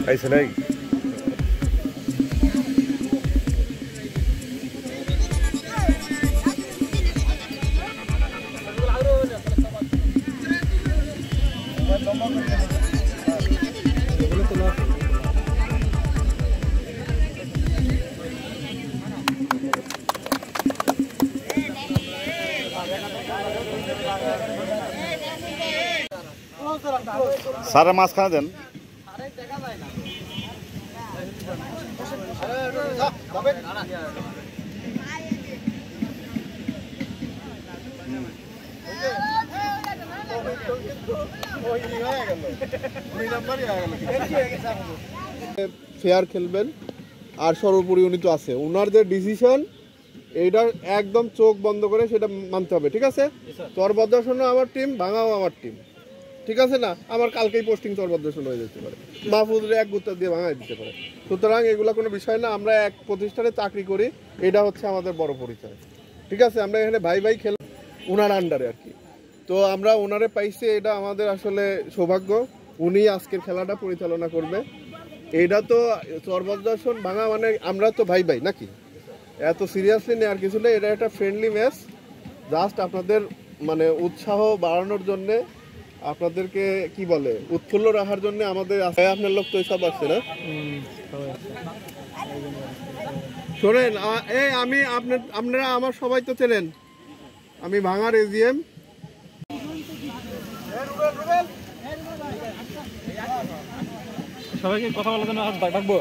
আইছে নাই সারা মাঝখানে দেন ফেয়ার খেলবেন আর সর্বোপরি উনি তো আছে ওনার যে ডিসিশন এইটা একদম চোখ বন্ধ করে সেটা মানতে হবে ঠিক আছে চরভদ্রাসনও আমার টিম ভাঙাও আমার টিম ঠিক আছে না আমার কালকেই পোস্টিং চরভদ্রাসন হয়ে যেতে পারে মাহফুজরে এক গুত্তা দিয়ে ভাঙাই দিতে পারে সুতরাং এগুলো কোনো বিষয় না আমরা এক প্রতিষ্ঠানে চাকরি করি এটা হচ্ছে আমাদের বড় পরিচয় ঠিক আছে আমরা এখানে ভাই ভাই খেল ওনার আন্ডারে আর কি তো আমরা ওনারে পাইছি এটা আমাদের আসলে সৌভাগ্য উনি আজকের খেলাটা পরিচালনা করবে এটা তো চরভদ্রাসন ভাঙা মানে আমরা তো ভাই ভাই নাকি এত সিরিয়াসলি নেওয়ার কিছু নেই এটা একটা ফ্রেন্ডলি ম্যাচ জাস্ট আপনাদের মানে উৎসাহ বাড়ানোর জন্যে আপনাদেরকে কি বলে উৎফুল্ল রাখার জন্য আমাদের আপনার লোক তো সব আসছে না শোনেন এই আমি আপনারা আমার সবাই তো চেনেন আমি ভাঙার এজিএম সবাইকে কথা বলার জন্য ডাকবো